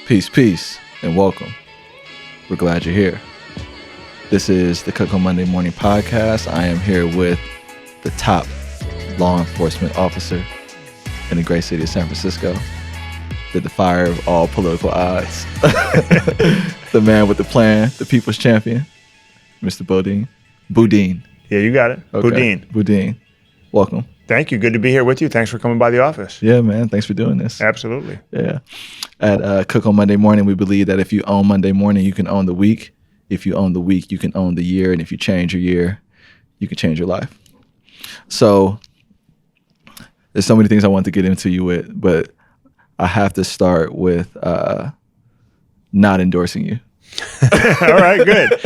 Peace, and welcome. We're glad you're here. This is the Cook on Monday Morning podcast. I am here with the top law enforcement officer in the great city of San Francisco, the defier of all political odds, the man with the plan, the people's champion, Mr. Boudin. Yeah, you got it. Okay. Boudin. Welcome. Thank you. Good to be here with you. Thanks for coming by the office. Yeah, man. Thanks for doing this. Absolutely. Yeah. At Cook on Monday Morning, we believe that if you own Monday morning, you can own the week. If you own the week, you can own the year. And if you change your year, you can change your life. So there's so many things I want to get into you with, but I have to start with not endorsing you. All right, good.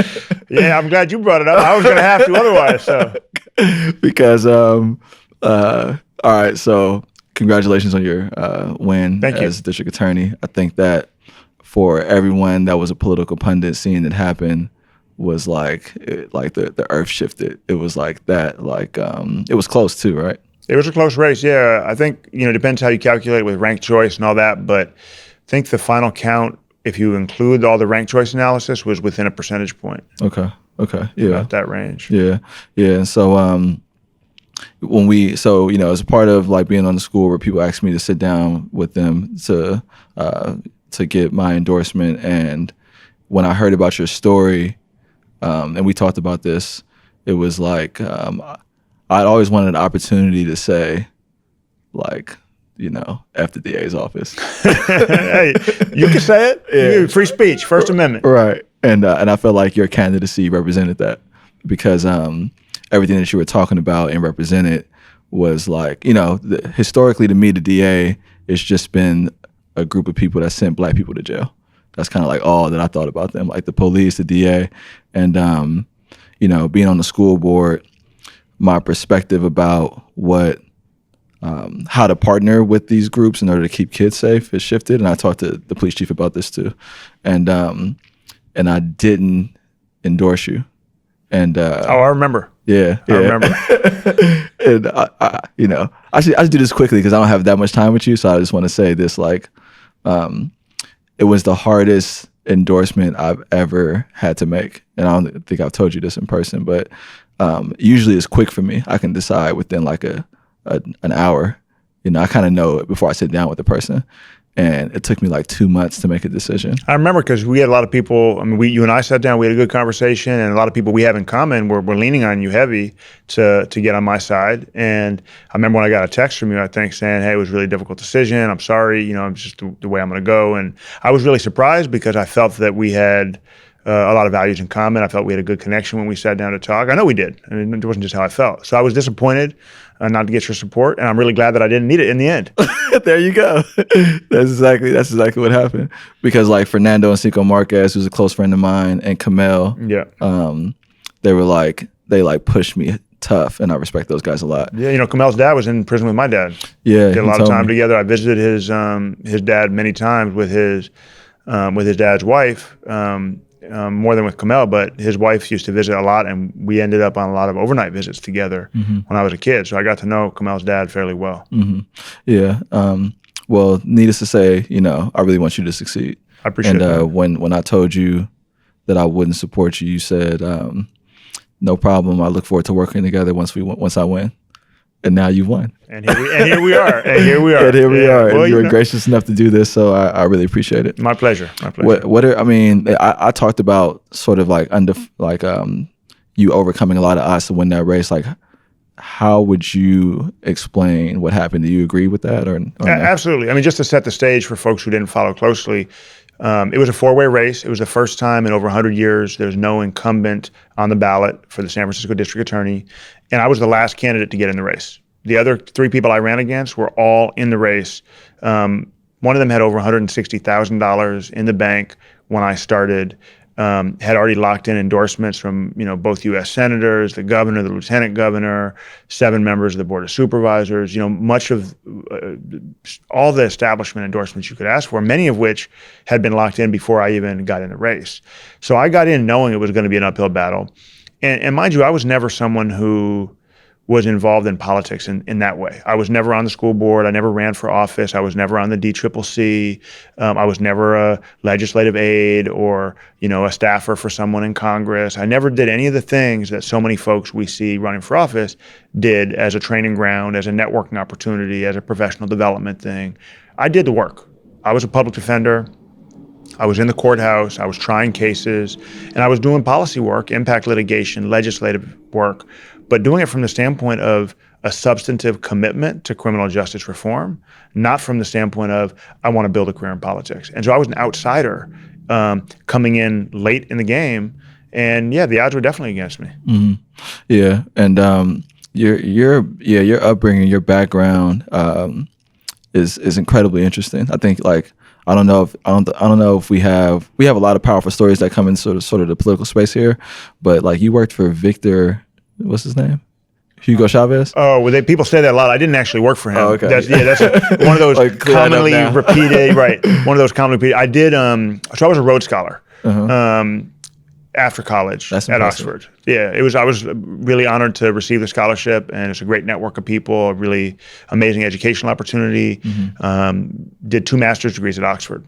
Yeah, I'm glad you brought it up. I was going to have to otherwise. So because all right, so congratulations on your win as district attorney. I think that for everyone that was a political pundit, seeing it happen was like the earth shifted. It was like that, it was close too, right? It was a close race, yeah. I think, depends how you calculate with ranked choice and all that, but I think the final count, if you include all the ranked choice analysis, was within a percentage point. Okay, yeah. About that range. Yeah. And so as a part of like being on the school where people asked me to sit down with them to get my endorsement, and when I heard about your story, and we talked about this, it was like I'd always wanted an opportunity to say, like, F the DA's office. Hey, you can say it. Yeah. Free speech, First Amendment. Right. And I felt like your candidacy represented that, because everything that you were talking about and represented was like, historically to me, the DA has just been a group of people that sent black people to jail. That's kind of like all that I thought about them, like the police, the DA, and, being on the school board, my perspective about how to partner with these groups in order to keep kids safe has shifted. And I talked to the police chief about this too. And I didn't endorse you. And I remember. Yeah. I remember. And I should do this quickly because I don't have that much time with you. So I just want to say this, like, it was the hardest endorsement I've ever had to make. And I don't think I've told you this in person, but usually it's quick for me. I can decide within like an hour. I kind of know it before I sit down with the person. And it took me like 2 months to make a decision. I remember because we had a lot of people, you and I sat down, we had a good conversation, and a lot of people we have in common were leaning on you heavy to get on my side. And I remember when I got a text from you, I think, saying, hey, it was a really difficult decision. I'm sorry, it's just the way I'm going to go. And I was really surprised because I felt that we had a lot of values in common. I felt we had a good connection when we sat down to talk. I know we did. It wasn't just how I felt. So I was disappointed not to get your support, and I'm really glad that I didn't need it in the end. There you go. That's exactly what happened. Because like Fernando and Cinco Marquez, who's a close friend of mine, and Kamel, they pushed me tough, and I respect those guys a lot. Yeah, Kamel's dad was in prison with my dad. Yeah, did a lot of time together. I visited his dad many times with his dad's wife. More than with Kamel, but his wife used to visit a lot, and we ended up on a lot of overnight visits together when I was a kid. So I got to know Kamel's dad fairly well. Mm-hmm. Yeah. Well, needless to say, I really want you to succeed. I appreciate that. And when I told you that I wouldn't support you, you said, no problem. I look forward to working together once I win. And now you won. And here we are. And here we are. Well, and you were gracious enough to do this, so I really appreciate it. My pleasure. I talked about sort of like you overcoming a lot of odds to win that race. Like, how would you explain what happened? Do you agree with that or no? Absolutely. Just to set the stage for folks who didn't follow closely, it was a four-way race. It was the first time in over 100 years there's no incumbent on the ballot for the San Francisco district attorney, and I was the last candidate to get in the race. The other three people I ran against were all in the race. One of them had over $160,000 in the bank when I started. Had already locked in endorsements from both U.S. senators, the governor, the lieutenant governor, 7 members of the board of supervisors. Much of all the establishment endorsements you could ask for, many of which had been locked in before I even got in the race. So I got in knowing it was going to be an uphill battle, and mind you, I was never someone who was involved in politics in that way. I was never on the school board. I never ran for office. I was never on the DCCC. I was never a legislative aide or, a staffer for someone in Congress. I never did any of the things that so many folks we see running for office did as a training ground, as a networking opportunity, as a professional development thing. I did the work. I was a public defender. I was in the courthouse. I was trying cases, and I was doing policy work, impact litigation, legislative work, but doing it from the standpoint of a substantive commitment to criminal justice reform, not from the standpoint of, I want to build a career in politics. And so I was an outsider coming in late in the game, and the odds were definitely against me. Mm-hmm. Yeah, and your upbringing, your background is incredibly interesting. I think I don't know if we have a lot of powerful stories that come in sort of the political space here, but you worked for Victor. What's his name? Hugo Chavez? Oh, well, people say that a lot. I didn't actually work for him. Oh, okay. That's one of those commonly repeated, right? One of those commonly repeated. I did, so I was a Rhodes Scholar after college at Oxford. Yeah, I was really honored to receive the scholarship, and it's a great network of people, a really amazing educational opportunity. Did 2 master's degrees at Oxford.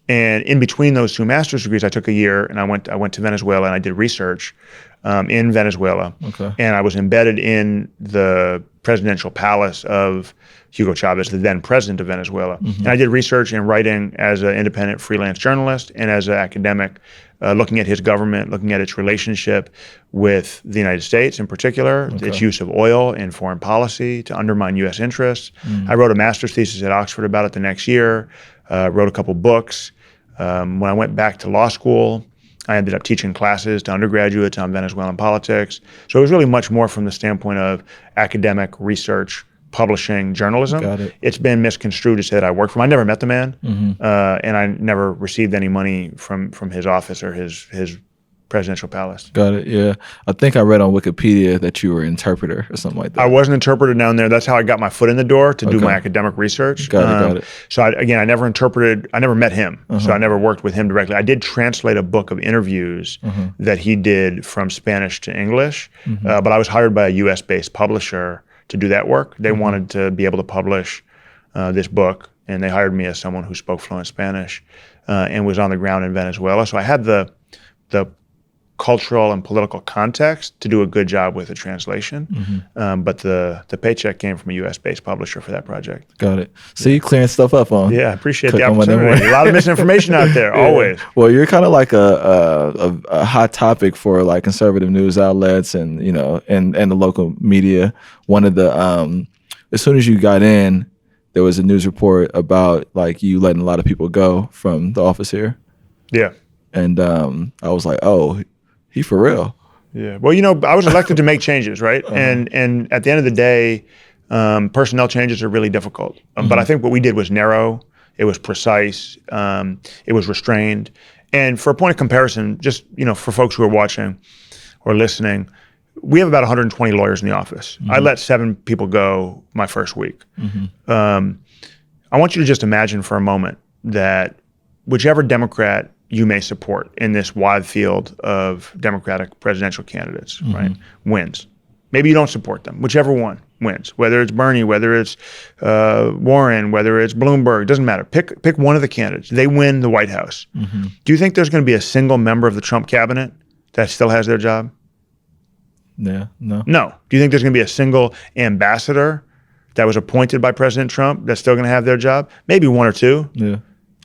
And in between those 2 master's degrees, I took a year and I went to Venezuela and I did research in Venezuela. Okay. And I was embedded in the presidential palace of Hugo Chavez, the then president of Venezuela. And I did research and writing as an independent freelance journalist and as an academic, looking at his government, looking at its relationship with the United States in particular, its use of oil in foreign policy to undermine U.S. interests. I wrote a master's thesis at Oxford about it the next year, wrote a couple books. When I went back to law school, I ended up teaching classes to undergraduates on Venezuelan politics. So it was really much more from the standpoint of academic research, publishing, journalism. Got it. It's been misconstrued to say that I worked for him. I never met the man, and I never received any money from his office or his presidential palace. Got it. Yeah, I think I read on Wikipedia that you were an interpreter or something like that. I was an interpreter down there. That's how I got my foot in the door to do my academic research. Got it. So I never interpreted. I never met him. So I never worked with him directly. I did translate a book of interviews that he did from Spanish to English, but I was hired by a U.S.-based publisher to do that work. They wanted to be able to publish this book, and they hired me as someone who spoke fluent Spanish and was on the ground in Venezuela. So I had the cultural and political context to do a good job with the translation, but the paycheck came from a U.S.-based publisher for that project. Got it. So you clearing stuff up on? Yeah, I appreciate the opportunity. A lot of misinformation out there, always. Well, you're kind of like a hot topic for conservative news outlets and and the local media. One of the as soon as you got in, there was a news report about you letting a lot of people go from the office here. Yeah. And I was like, oh, he for real. Yeah. Well, I was elected to make changes, right? And at the end of the day, personnel changes are really difficult. But I think what we did was narrow. It was precise. It was restrained. And for a point of comparison, just for folks who are watching or listening, we have about 120 lawyers in the office. I let 7 people go my first week. I want you to just imagine for a moment that whichever Democrat you may support in this wide field of Democratic presidential candidates, right, wins. Maybe you don't support them. Whichever one wins, whether it's Bernie, whether it's Warren, whether it's Bloomberg, doesn't matter. Pick one of the candidates. They win the White House. Do you think there's going to be a single member of the Trump cabinet that still has their job? Yeah, no. No. Do you think there's going to be a single ambassador that was appointed by President Trump that's still going to have their job? Maybe 1 or 2. Yeah.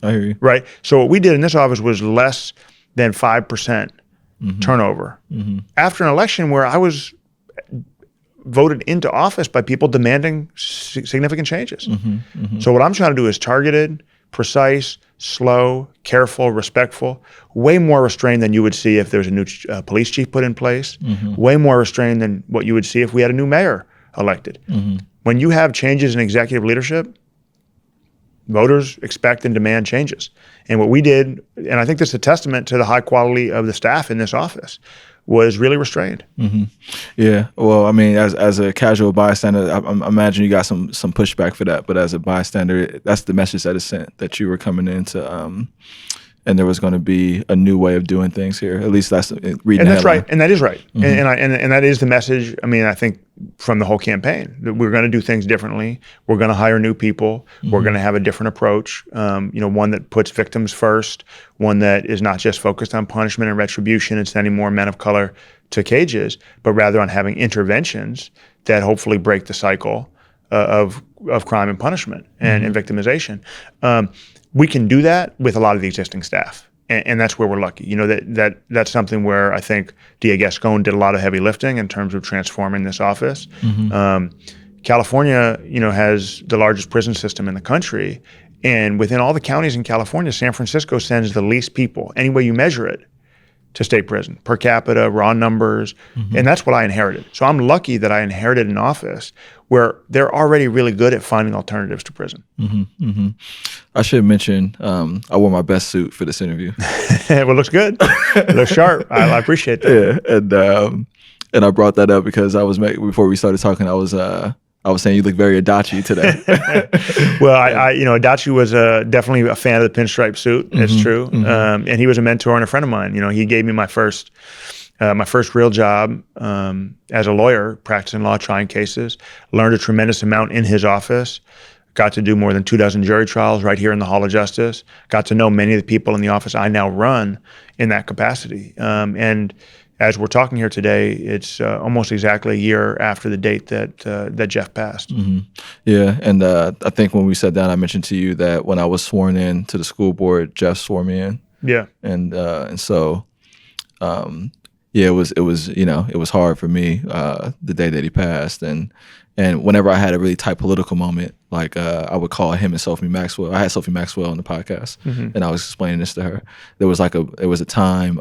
I hear you. Right. So what we did in this office was less than 5% turnover. After an election where I was voted into office by people demanding significant changes. So what I'm trying to do is targeted, precise, slow, careful, respectful, way more restrained than you would see if there was a new police chief put in place, way more restrained than what you would see if we had a new mayor elected. When you have changes in executive leadership, voters expect and demand changes. And what we did, and I think this is a testament to the high quality of the staff in this office, was really restrained. Yeah. Well, I mean, as a casual bystander, I imagine you got some pushback for that. But as a bystander, that's the message that is sent, that you were coming in to and there was going to be a new way of doing things here. At least that's reading. And that's right, and that is right, and that is the message. I mean, I think from the whole campaign that we're going to do things differently. We're going to hire new people. We're going to have a different approach. One that puts victims first. One that is not just focused on punishment and retribution and sending more men of color to cages, but rather on having interventions that hopefully break the cycle of crime and punishment and victimization. We can do that with a lot of the existing staff, and that's where we're lucky. That's something where I think DA Gascon did a lot of heavy lifting in terms of transforming this office. California, has the largest prison system in the country, and within all the counties in California, San Francisco sends the least people, any way you measure it, to state prison, per capita, raw numbers, and that's what I inherited. So I'm lucky that I inherited an office where they're already really good at finding alternatives to prison. I should mention, I wore my best suit for this interview. Well, it looks good. It looks sharp. I appreciate that. Yeah, and I brought that up because before we started talking, I was saying you look very Adachi today. Well, Adachi was definitely a fan of the pinstripe suit. It's true, and he was a mentor and a friend of mine. He gave me my first real job as a lawyer, practicing law, trying cases. Learned a tremendous amount in his office. Got to do more than 24 jury trials right here in the Hall of Justice. Got to know many of the people in the office I now run in that capacity. And as we're talking here today, it's almost exactly a year after the date that Jeff passed. Yeah, and I think when we sat down, I mentioned to you that when I was sworn in to the school board, Jeff swore me in. Yeah, and so, it was hard for me the day that he passed, and whenever I had a really tight political moment, like I would call him and Sophie Maxwell. I had Sophie Maxwell on the podcast, and I was explaining this to her. There was a time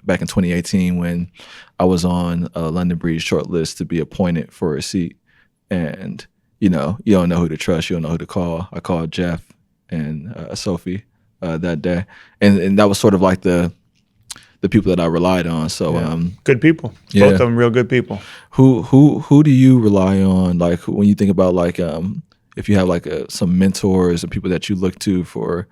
back in 2018 when I was on a London Breed shortlist to be appointed for a seat, and you don't know who to trust, you don't know who to call. I called Jeff and Sophie that day, and that was sort of like the people that I relied on. So good people. Both of them real good people. Who do you rely on? Like when you think about if you have some mentors or people that you look to for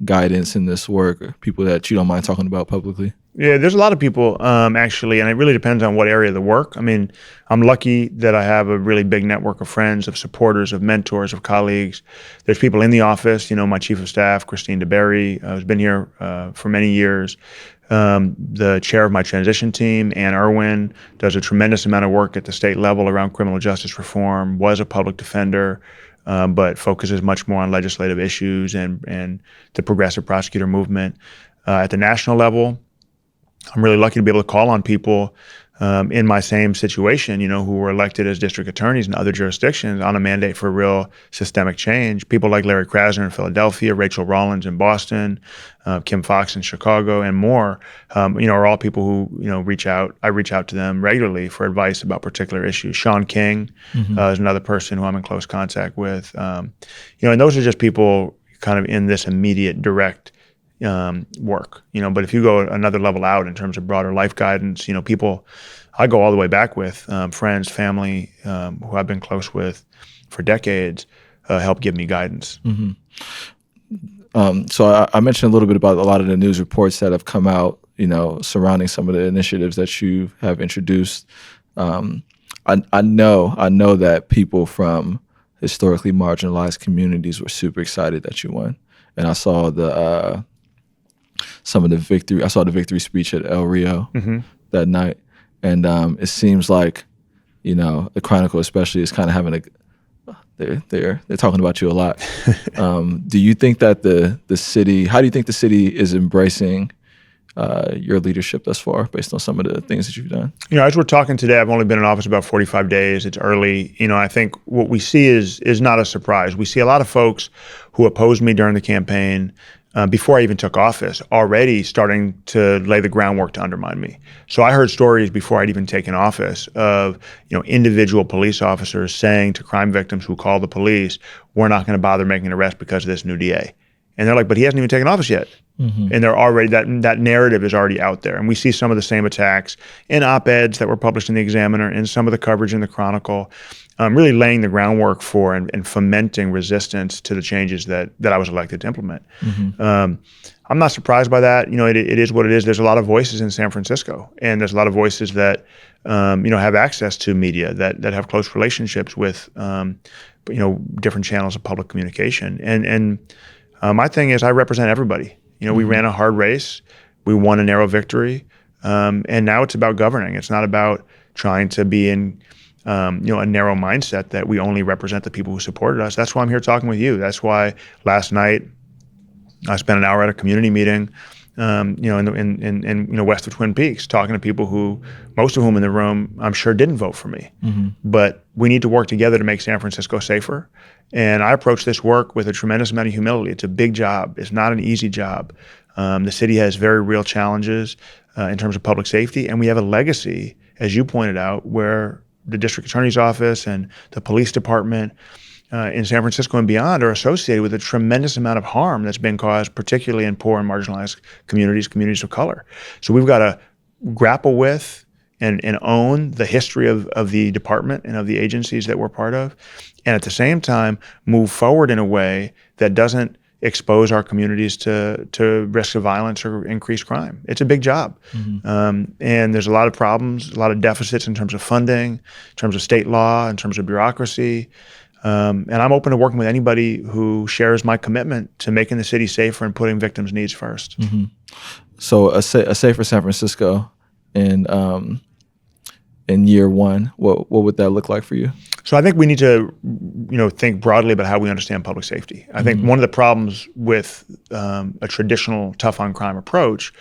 guidance in this work, or people that you don't mind talking about publicly? Yeah, there's a lot of people actually, and it really depends on what area of the work. I mean, I'm lucky that I have a really big network of friends, of supporters, of mentors, of colleagues. There's people in the office, my chief of staff, Christine DeBerry, who's been here for many years. The chair of my transition team, Ann Irwin, does a tremendous amount of work at the state level around criminal justice reform, was a public defender, but focuses much more on legislative issues and the progressive prosecutor movement. At the national level, I'm really lucky to be able to call on people in my same situation, who were elected as district attorneys in other jurisdictions on a mandate for real systemic change. People like Larry Krasner in Philadelphia, Rachel Rollins in Boston, Kim Fox in Chicago, and more, are all people who, reach out. I reach out to them regularly for advice about particular issues. Sean King is another person who I'm in close contact with. And those are just people kind of in this immediate direct work, but if you go another level out in terms of broader life guidance, people I go all the way back with, friends, family, who I've been close with for decades, help give me guidance. So I mentioned a little bit about a lot of the news reports that have come out, surrounding some of the initiatives that you have introduced. I know that people from historically marginalized communities were super excited that you won, and I saw the victory speech at El Rio that night, and it seems like the Chronicle especially is kind of having they're talking about you a lot. Do you think that the city? How do you think the city is embracing your leadership thus far, based on some of the things that you've done? As we're talking today, I've only been in office about 45 days. It's early. I think what we see is not a surprise. We see a lot of folks who opposed me during the campaign before I even took office, already starting to lay the groundwork to undermine me. So I heard stories before I'd even taken office of, individual police officers saying to crime victims who call the police, "We're not going to bother making an arrest because of this new DA." And they're like, but he hasn't even taken office yet. And they're already, that narrative is already out there. And we see some of the same attacks in op-eds that were published in the Examiner and some of the coverage in the Chronicle, really laying the groundwork for and fomenting resistance to the changes that I was elected to implement. I'm not surprised by that. It is what it is. There's a lot of voices in San Francisco, and there's a lot of voices that have access to media, that have close relationships with different channels of public communication. And my thing is, I represent everybody. We ran a hard race, we won a narrow victory, and now it's about governing. It's not about trying to be in a narrow mindset that we only represent the people who supported us. That's why I'm here talking with you. That's why last night I spent an hour at a community meeting, in west of Twin Peaks, talking to people who, most of whom in the room, I'm sure didn't vote for me. But we need to work together to make San Francisco safer. And I approach this work with a tremendous amount of humility. It's a big job. It's not an easy job. The city has very real challenges in terms of public safety, and we have a legacy, as you pointed out, where the district attorney's office and the police department in San Francisco and beyond are associated with a tremendous amount of harm that's been caused, particularly in poor and marginalized communities of color. So we've got to grapple with and own the history of the department and of the agencies that we're part of, and at the same time move forward in a way that doesn't expose our communities to risks of violence or increased crime. It's a big job. And there's a lot of problems, a lot of deficits in terms of funding, in terms of state law, in terms of bureaucracy. And I'm open to working with anybody who shares my commitment to making the city safer and putting victims' needs first. So a safer San Francisco in year one, what would that look like for you? So I think we need to, think broadly about how we understand public safety. I think one of the problems with a traditional tough on crime approach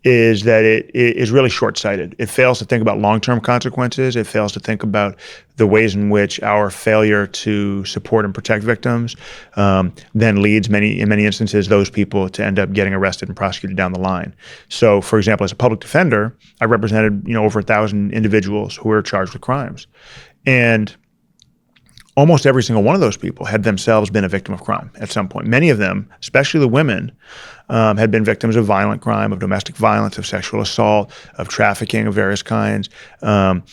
is that it is really short-sighted. It fails to think about long-term consequences. It fails to think about the ways in which our failure to support and protect victims then leads in many instances those people to end up getting arrested and prosecuted down the line. So, for example, as a public defender, I represented over 1,000 individuals who were charged with crimes, and almost every single one of those people had themselves been a victim of crime at some point. Many of them, especially the women, had been victims of violent crime, of domestic violence, of sexual assault, of trafficking of various kinds. For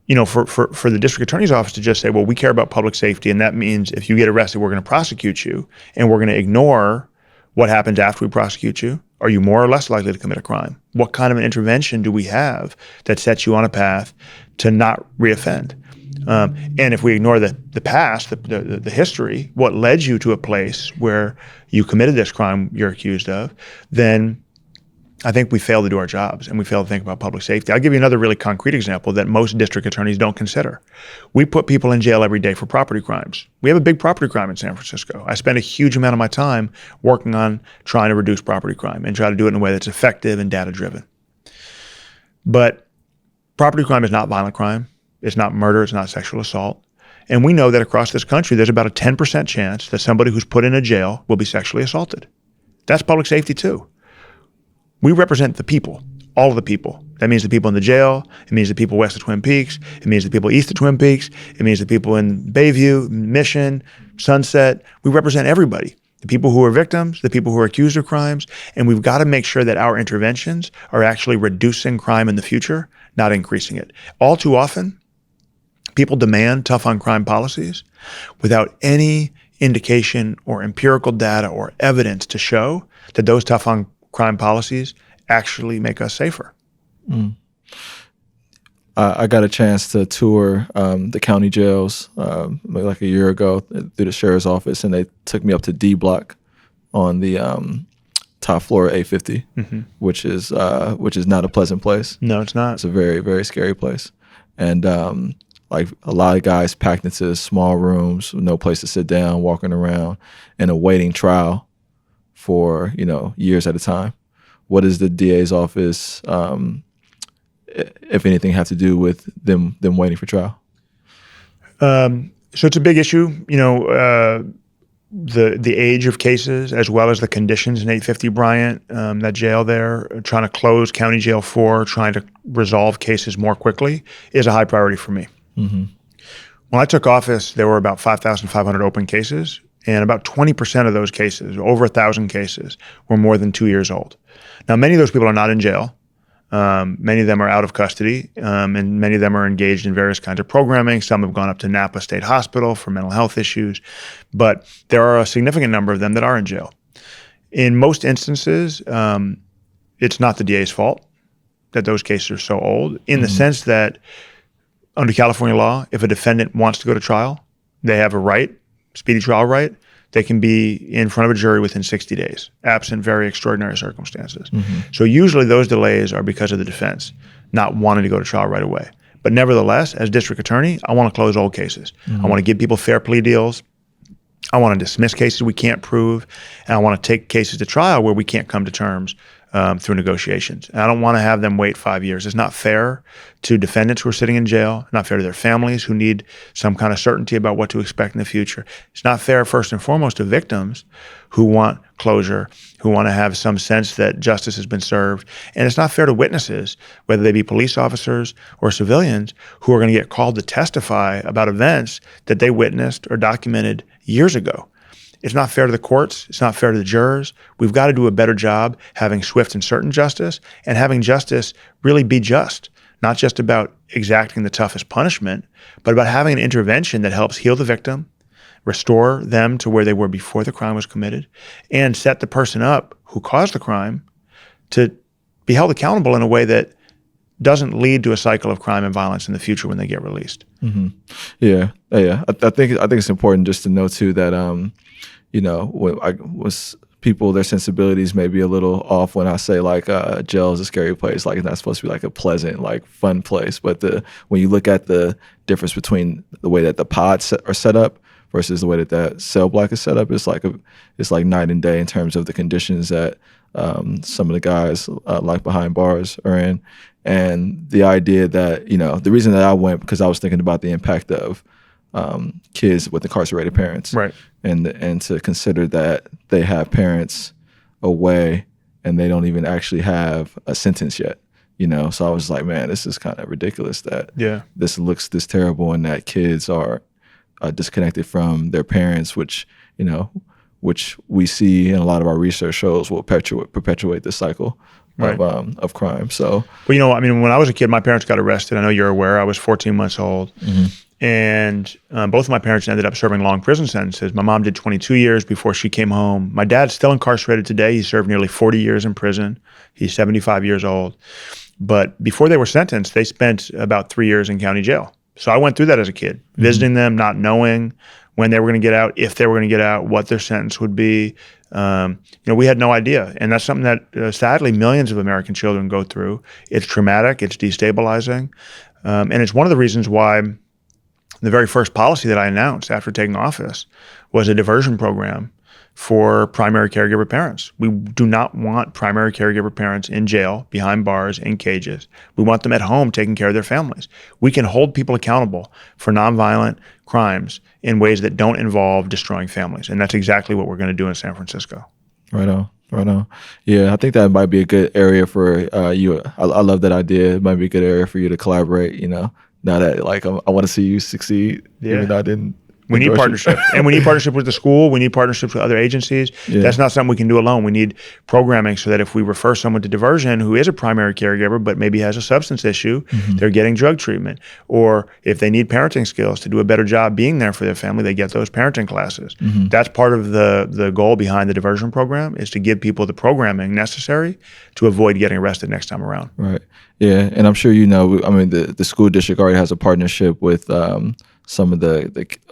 the district attorney's office to just say, well, we care about public safety, and that means if you get arrested, we're going to prosecute you, and we're going to ignore what happens after we prosecute you. Are you more or less likely to commit a crime? What kind of an intervention do we have that sets you on a path to not reoffend? And if we ignore the past, the history, what led you to a place where you committed this crime you're accused of, then I think we fail to do our jobs and we fail to think about public safety. I'll give you another really concrete example that most district attorneys don't consider. We put people in jail every day for property crimes. We have a big property crime in San Francisco. I spend a huge amount of my time working on trying to reduce property crime and try to do it in a way that's effective and data-driven. But property crime is not violent crime. It's not murder, it's not sexual assault. And we know that across this country, there's about a 10% chance that somebody who's put in a jail will be sexually assaulted. That's public safety too. We represent the people, all of the people. That means the people in the jail, it means the people west of Twin Peaks, it means the people east of Twin Peaks, it means the people in Bayview, Mission, Sunset. We represent everybody. The people who are victims, the people who are accused of crimes, and we've got to make sure that our interventions are actually reducing crime in the future, not increasing it. All too often, people demand tough on crime policies without any indication or empirical data or evidence to show that those tough on crime policies actually make us safer. I got a chance to tour the county jails like a year ago through the sheriff's office, and they took me up to D Block on the top floor of 850, which is not a pleasant place. No, it's not. It's a very, very scary place. And like a lot of guys packed into small rooms, no place to sit down, walking around and awaiting trial for, years at a time. What does the DA's office, if anything, have to do with them waiting for trial? So it's a big issue, the age of cases as well as the conditions in 850 Bryant, that jail there, trying to close County Jail 4, trying to resolve cases more quickly is a high priority for me. When I took office, there were about 5,500 open cases. And about 20% of those cases, over 1,000 cases, were more than 2 years old. Now, many of those people are not in jail. Many of them are out of custody, and many of them are engaged in various kinds of programming. Some have gone up to Napa State Hospital for mental health issues, but there are a significant number of them that are in jail. In most instances, it's not the DA's fault that those cases are so old, in the sense that under California law, if a defendant wants to go to trial, they have a right, speedy trial right. They can be in front of a jury within 60 days, absent very extraordinary circumstances. So usually those delays are because of the defense not wanting to go to trial right away. But nevertheless, as district attorney, I want to close old cases. I want to give people fair plea deals. I want to dismiss cases we can't prove, and I want to take cases to trial where we can't come to terms through negotiations. And I don't want to have them wait 5 years. It's not fair to defendants who are sitting in jail, not fair to their families who need some kind of certainty about what to expect in the future. It's not fair, first and foremost, to victims who want closure, who want to have some sense that justice has been served. And it's not fair to witnesses, whether they be police officers or civilians, who are going to get called to testify about events that they witnessed or documented years ago. It's not fair to the courts. It's not fair to the jurors. We've got to do a better job having swift and certain justice, and having justice really be just, not just about exacting the toughest punishment, but about having an intervention that helps heal the victim, restore them to where they were before the crime was committed, and set the person up who caused the crime to be held accountable in a way that doesn't lead to a cycle of crime and violence in the future when they get released. Yeah. I think it's important just to know too that people, their sensibilities may be a little off when I say like jail is a scary place. Like, it's not supposed to be like a pleasant, like fun place. But when you look at the difference between the way that the pods are set up versus the way that cell block is set up, it's like night and day in terms of the conditions that some of the guys like behind bars are in. And the idea that, the reason that I went, because I was thinking about the impact of kids with incarcerated parents, right? And to consider that they have parents away and they don't even actually have a sentence yet, So I was like, man, this is kind of ridiculous that this looks this terrible, and that kids are disconnected from their parents, which we see in a lot of our research shows will perpetuate this cycle. Right. Of crime. So, well, when I was a kid, my parents got arrested. I know you're aware. I was 14 months old, and both of my parents ended up serving long prison sentences. My mom did 22 years before she came home. My dad's still incarcerated today. He served nearly 40 years in prison. He's 75 years old. But before they were sentenced, they spent about 3 years in county jail. So I went through that as a kid, visiting them, not knowing when they were going to get out, if they were going to get out, what their sentence would be. We had no idea. And that's something that sadly millions of American children go through. It's traumatic, it's destabilizing. And it's one of the reasons why the very first policy that I announced after taking office was a diversion program for primary caregiver parents. We do not want primary caregiver parents in jail, behind bars, in cages. We want them at home taking care of their families. We can hold people accountable for nonviolent crimes in ways that don't involve destroying families. And that's exactly what we're going to do in San Francisco. Right on. Yeah, I think that might be a good area for you. I love that idea. It might be a good area for you to collaborate, now that I want to see you succeed, even though I didn't. We need partnership. And we need partnership with the school. We need partnerships with other agencies. Yeah. That's not something we can do alone. We need programming so that if we refer someone to diversion who is a primary caregiver but maybe has a substance issue, they're getting drug treatment. Or if they need parenting skills to do a better job being there for their family, they get those parenting classes. That's part of the goal behind the diversion program, is to give people the programming necessary to avoid getting arrested next time around. Right. Yeah. And I'm sure the school district already has a partnership with some of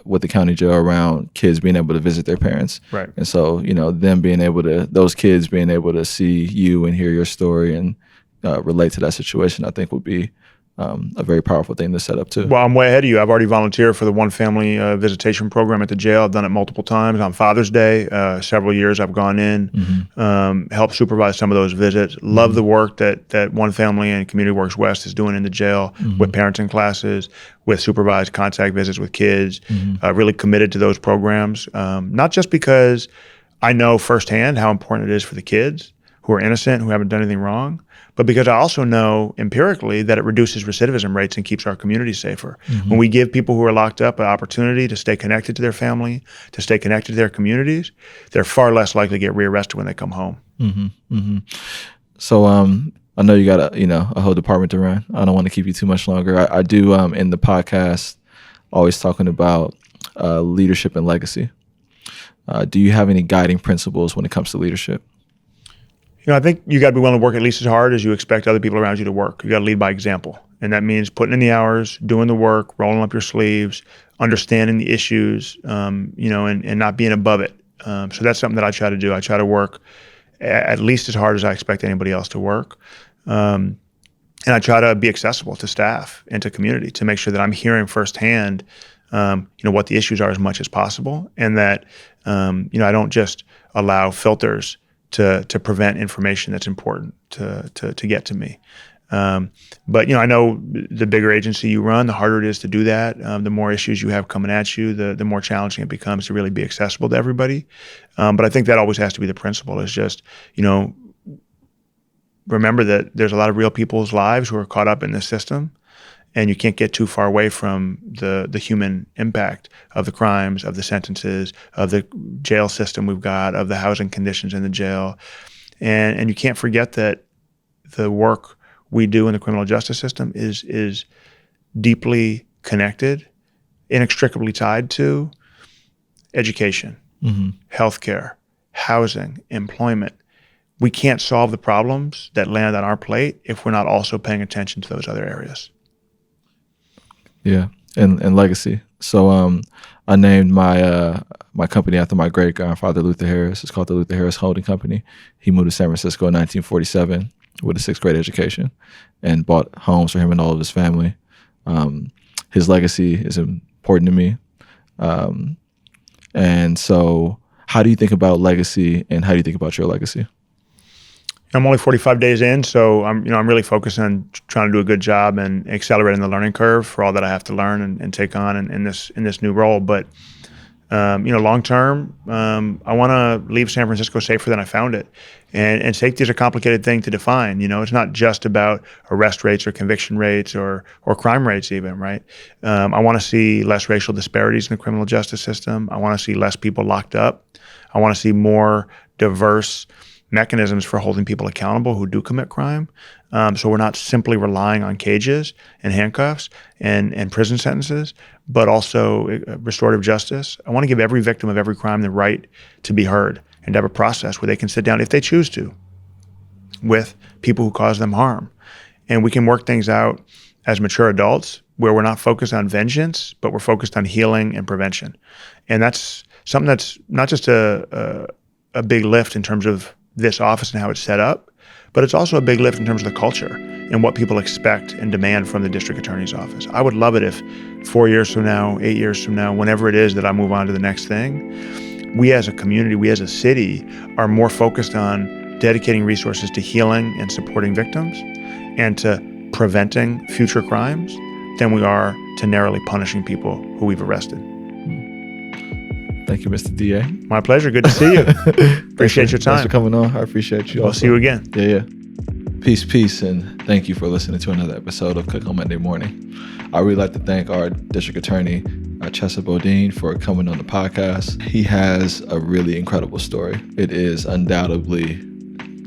with the county jail around kids being able to visit their parents. Right. And so, those kids being able to see you and hear your story and relate to that situation, I think would be a very powerful thing to set up too. Well, I'm way ahead of you. I've already volunteered for the One Family Visitation Program at the jail. I've done it multiple times. On Father's Day, several years I've gone in, helped supervise some of those visits. Love the work that One Family and Community Works West is doing in the jail with parenting classes, with supervised contact visits with kids. Really committed to those programs, not just because I know firsthand how important it is for the kids who are innocent, who haven't done anything wrong, but because I also know empirically that it reduces recidivism rates and keeps our community safer. Mm-hmm. When we give people who are locked up an opportunity to stay connected to their family, to stay connected to their communities, they're far less likely to get rearrested when they come home. Mm-hmm. Mm-hmm. So I know you got a whole department to run. I don't want to keep you too much longer. I do in the podcast always talking about leadership and legacy. Do you have any guiding principles when it comes to leadership? I think you got to be willing to work at least as hard as you expect other people around you to work. You got to lead by example. And that means putting in the hours, doing the work, rolling up your sleeves, understanding the issues, and not being above it. So that's something that I try to do. I try to work at least as hard as I expect anybody else to work. And I try to be accessible to staff and to community to make sure that I'm hearing firsthand, what the issues are as much as possible. And that, I don't just allow filters to prevent information that's important to get to me. But I know the bigger agency you run, the harder it is to do that. The more issues you have coming at you, the more challenging it becomes to really be accessible to everybody. But I think that always has to be the principle, is just, remember that there's a lot of real people's lives who are caught up in this system, and you can't get too far away from the human impact of the crimes, of the sentences, of the jail system we've got, of the housing conditions in the jail. And you can't forget that the work we do in the criminal justice system is deeply connected, inextricably tied to education, mm-hmm. healthcare, housing, employment. We can't solve the problems that land on our plate if we're not also paying attention to those other areas. Yeah, and legacy. So I named my company after my great grandfather, Luther Harris. It's called the Luther Harris Holding Company. He moved to San Francisco in 1947 with a 6th grade education and bought homes for him and all of his family. His legacy is important to me. And so how do you think about legacy, and how do you think about your legacy? I'm only 45 days in, so I'm really focused on trying to do a good job and accelerating the learning curve for all that I have to learn and take on in this new role. But long term, I want to leave San Francisco safer than I found it. And safety is a complicated thing to define. It's not just about arrest rates or conviction rates or crime rates even, right? I want to see less racial disparities in the criminal justice system. I want to see less people locked up. I want to see more diverse mechanisms for holding people accountable who do commit crime. So we're not simply relying on cages and handcuffs and prison sentences, but also restorative justice. I want to give every victim of every crime the right to be heard and to have a process where they can sit down, if they choose to, with people who cause them harm. And we can work things out as mature adults where we're not focused on vengeance, but we're focused on healing and prevention. And that's something that's not just a big lift in terms of this office and how it's set up, but it's also a big lift in terms of the culture and what people expect and demand from the district attorney's office. I would love it if 4 years from now, 8 years from now, whenever it is that I move on to the next thing, we as a community, we as a city are more focused on dedicating resources to healing and supporting victims and to preventing future crimes than we are to narrowly punishing people who we've arrested. Thank you, Mr. DA. My pleasure. Good to see you. Appreciate your time. Thanks for coming on. I appreciate you. I'll see you again. Yeah. Peace, and thank you for listening to another episode of Cook on Monday Morning. I really like to thank our district attorney, Chesa Boudin, for coming on the podcast. He has a really incredible story. It is undoubtedly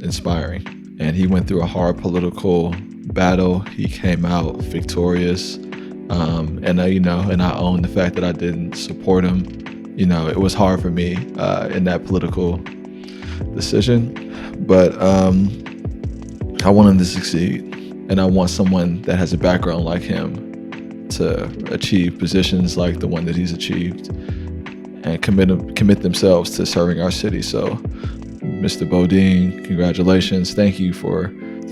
inspiring, and he went through a hard political battle. He came out victorious, and I own the fact that I didn't support him. It was hard for me in that political decision, but I want him to succeed, and I want someone that has a background like him to achieve positions like the one that he's achieved and commit themselves to serving our city. So, Mr. Boudin, congratulations. Thank you for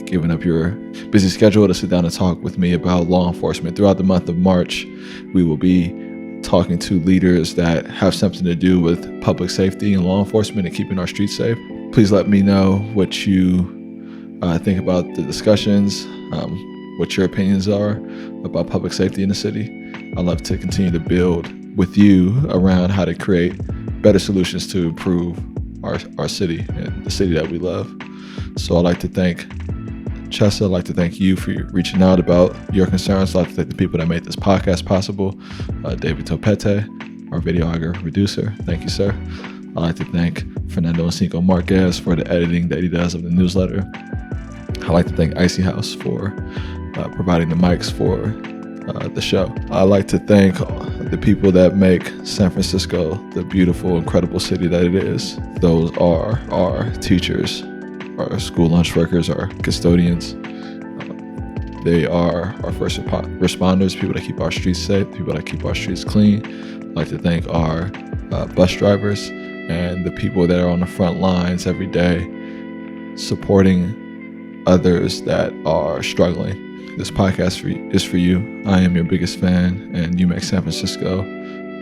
giving up your busy schedule to sit down and talk with me about law enforcement. Throughout the month of March, we will be talking to leaders that have something to do with public safety and law enforcement and keeping our streets safe. Please let me know what you think about the discussions, what your opinions are about public safety in the city. I'd love to continue to build with you around how to create better solutions to improve our city and the city that we love. So I'd like to thank Chesa. I'd like to thank you for reaching out about your concerns. I'd like to thank the people that made this podcast possible. David Topete, our videographer, producer. Thank you, sir. I'd like to thank Fernando Cinco Marquez for the editing that he does of the newsletter. I'd like to thank Icy House for providing the mics for the show. I'd like to thank the people that make San Francisco the beautiful, incredible city that it is. Those are our teachers, our school lunch workers, our custodians. They are our first responders, people that keep our streets safe, people that keep our streets clean. I'd like to thank our bus drivers and the people that are on the front lines every day supporting others that are struggling. This podcast is for you. I am your biggest fan, and you make San Francisco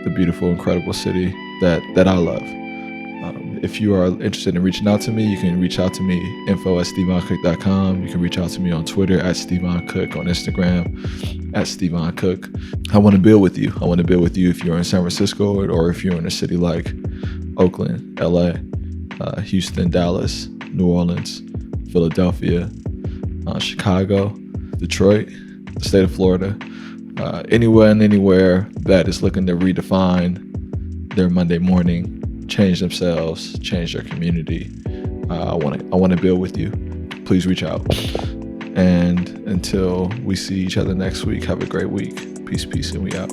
the beautiful, incredible city that I love. If you are interested in reaching out to me, you can reach out to me, info@stevoncook.com. You can reach out to me on Twitter @StevonCook, on Instagram @StevonCook. I want to build with you. I want to build with you if you're in San Francisco or if you're in a city like Oakland, LA, Houston, Dallas, New Orleans, Philadelphia, Chicago, Detroit, the state of Florida, anywhere that is looking to redefine their Monday morning, change themselves, change their community. I want to build with you. Please reach out. And until we see each other next week, have a great week. Peace, and we out.